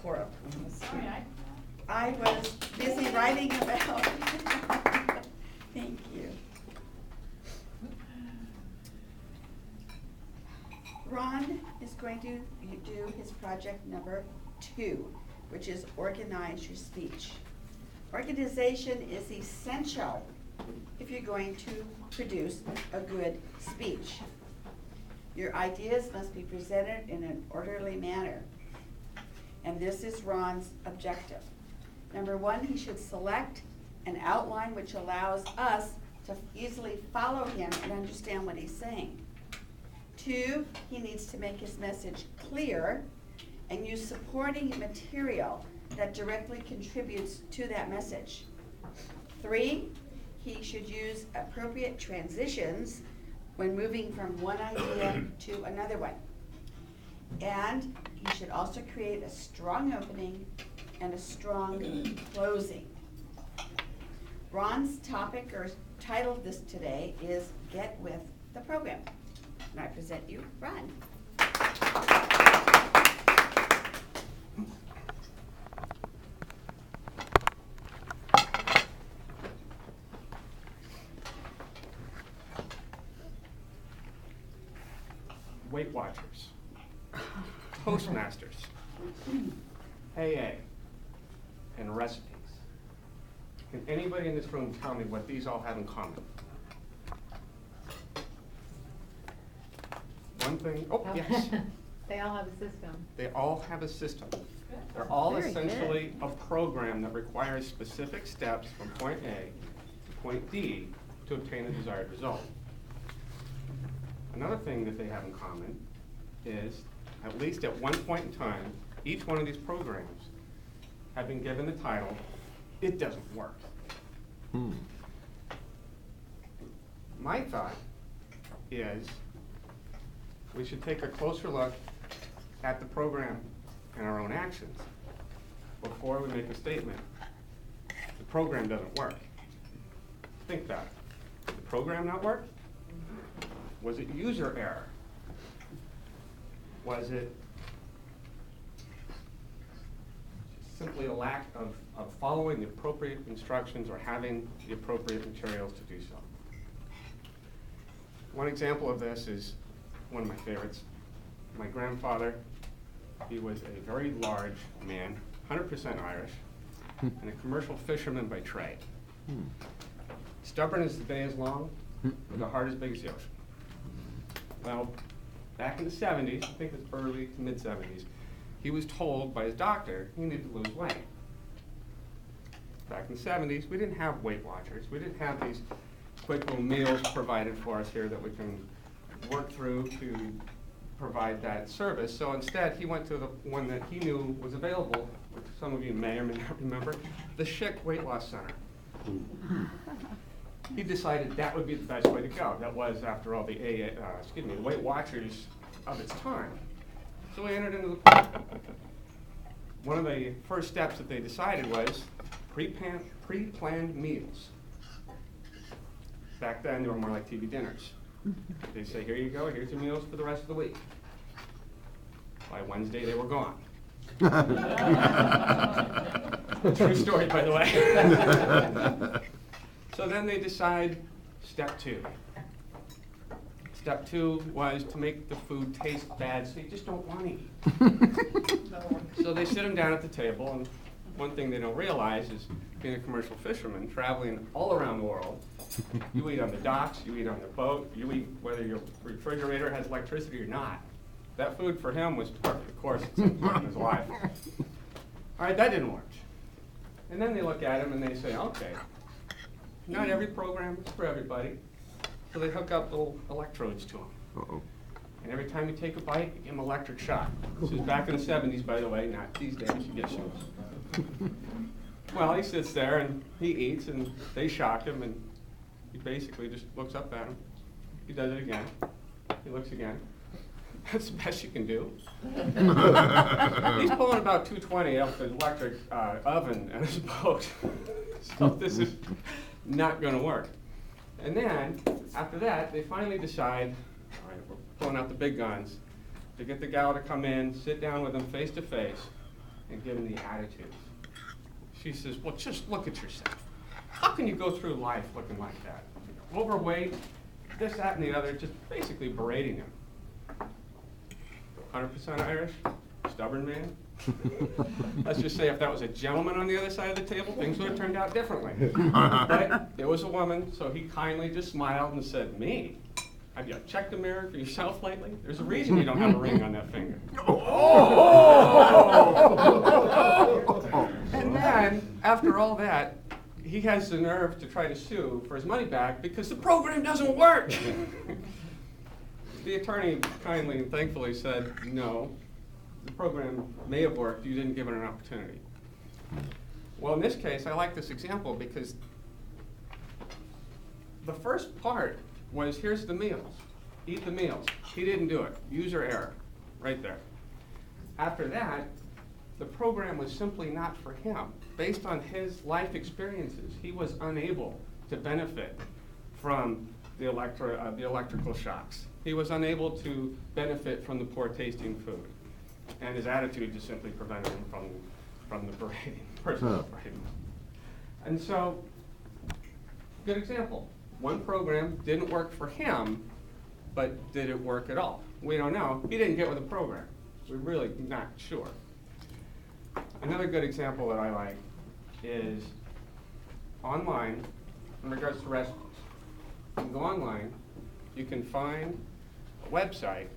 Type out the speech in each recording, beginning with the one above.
horrible. Sorry, I was busy writing about. Thank you. Ron is going to do his project number 2, which is organize your speech. Organization is essential if you're going to produce a good speech. Your ideas must be presented in an orderly manner. And this is Ron's objective. Number 1, he should select an outline which allows us to easily follow him and understand what he's saying. 2, he needs to make his message clear and use supporting material that directly contributes to that message. 3, he should use appropriate transitions when moving from one idea to another one. And he should also create a strong opening and a strong closing. Ron's topic or title of this today is Get With the Program. And I present you Ron. Weight Watchers, Toastmasters, AA, and recipes. Can anybody in this room tell me what these all have in common? One thing, oh, yes. They all have a system. They all have a system. They're all Very essentially a program that requires specific steps from point A to point D to obtain the desired result. Another thing that they have in common is, at least at one point in time, each one of these programs have been given the title, "It doesn't work." My thought is we should take a closer look at the program and our own actions before we make a statement. The program doesn't work. Think that. Did the program not work? Was it user error? Was it simply a lack of following the appropriate instructions or having the appropriate materials to do so? One example of this is one of my favorites. My grandfather, he was a very large man, 100% Irish, and a commercial fisherman by trade. Stubborn as the day is long, with a heart as big as the ocean. Well, back in the 70s, I think it was early to mid-70s, he was told by his doctor he needed to lose weight. Back in the 70s, we didn't have Weight Watchers. We didn't have these quick little meals provided for us here that we can work through to provide that service. So instead, he went to the one that he knew was available, which some of you may or may not remember, the Schick Weight Loss Center. He decided that would be the best way to go. That was, after all, the Weight Watchers of its time. So we entered into the program. One of the first steps that they decided was pre-planned meals. Back then, they were more like TV dinners. They'd say, here you go, here's your meals for the rest of the week. By Wednesday, they were gone. True story, by the way. So then they decide step 2. Step 2 was to make the food taste bad so you just don't want to eat. So they sit them down at the table, and one thing they don't realize is being a commercial fisherman, traveling all around the world, you eat on the docks, you eat on the boat, you eat whether your refrigerator has electricity or not. That food for him was part of the course at some point in his life. All right, that didn't work. And then they look at him and they say, okay, not every program is for everybody. So they hook up little electrodes to him. And every time you take a bite, you give him an electric shock. This is back in the 70s, by the way, not these days, you get shocks. Well, he sits there and he eats and they shock him and he basically just looks up at him. He does it again. He looks again. That's the best you can do. He's pulling about 220 off the electric oven in his boat. So this is not going to work. And then, after that, they finally decide, all right, we're pulling out the big guns, to get the gal to come in, sit down with them face to face, and give him the attitudes. She says, well, just look at yourself. How can you go through life looking like that? Overweight, this, that, and the other, just basically berating him. 100% Irish, stubborn man. Let's just say if that was a gentleman on the other side of the table, things would have turned out differently. But it was a woman, so he kindly just smiled and said, me? Have you checked the mirror for yourself lately? There's a reason you don't have a ring on that finger. And then, after all that, he has the nerve to try to sue for his money back because the program doesn't work. The attorney kindly and thankfully said, no, the program may have worked, you didn't give it an opportunity. Well, in this case, I like this example because the first part was, here's the meals, eat the meals. He didn't do it, user error, right there. After that, the program was simply not for him. Based on his life experiences, he was unable to benefit from the electrical shocks. He was unable to benefit from the poor tasting food. And his attitude just simply prevented him from the berating, personal berating. And so, good example. One program didn't work for him, but did it work at all? We don't know. He didn't get with the program. We're really not sure. Another good example that I like is online, in regards to recipes. You can go online, you can find a website,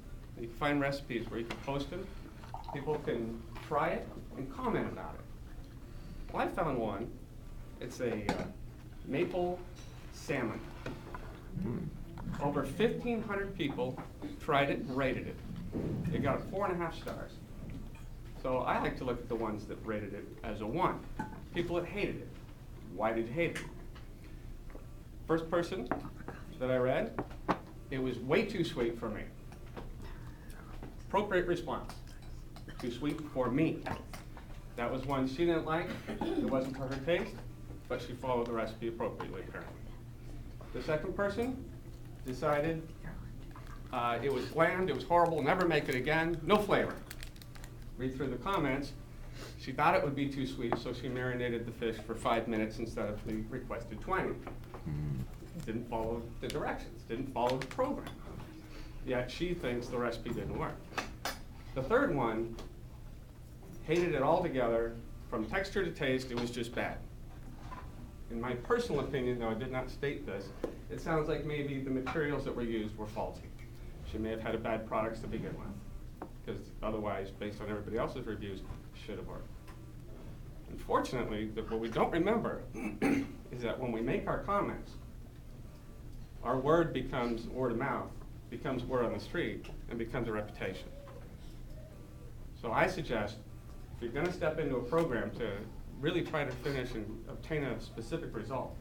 you can find recipes where you can post them, people can try it and comment about it. Well, I found one. It's a maple salmon. Over 1,500 people tried it and rated it. They got 4.5 stars. So I like to look at the ones that rated it as a 1. People that hated it. Why did you hate it? First person that I read, it was way too sweet for me. Appropriate response. Too sweet for me. That was one she didn't like. It wasn't for her taste, but she followed the recipe appropriately, apparently. The second person decided it was bland, it was horrible, never make it again, no flavor. Read through the comments. She thought it would be too sweet, so she marinated the fish for 5 minutes instead of the requested 20. Didn't follow the directions, didn't follow the program. Yet she thinks the recipe didn't work. The third one hated it altogether. From texture to taste, it was just bad. In my personal opinion, though I did not state this, it sounds like maybe the materials that were used were faulty. She may have had a bad products to begin with, because otherwise, based on everybody else's reviews, it should have worked. Unfortunately, what we don't remember is that when we make our comments, our word becomes word of mouth, becomes word on the street, and becomes a reputation. So I suggest, if you're going to step into a program to really try to finish and obtain a specific result,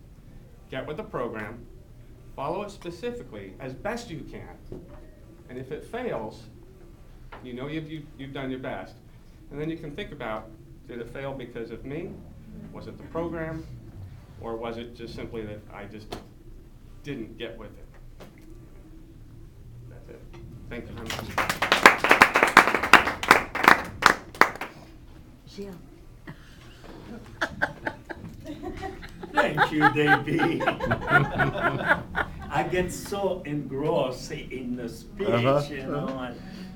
get with the program, follow it specifically as best you can, and if it fails, you know you've done your best. And then you can think about, did it fail because of me? Was it the program? Or was it just simply that I just didn't get with it? That's it. Thank you very much. Gilles. Thank you, Davey. I get so engrossed in the speech, you know,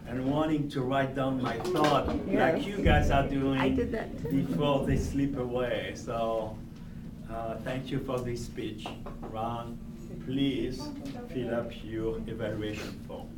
and wanting to write down my thought like you guys are doing. I did that. Before they slip away. So thank you for this speech. Ron, please fill up your evaluation form.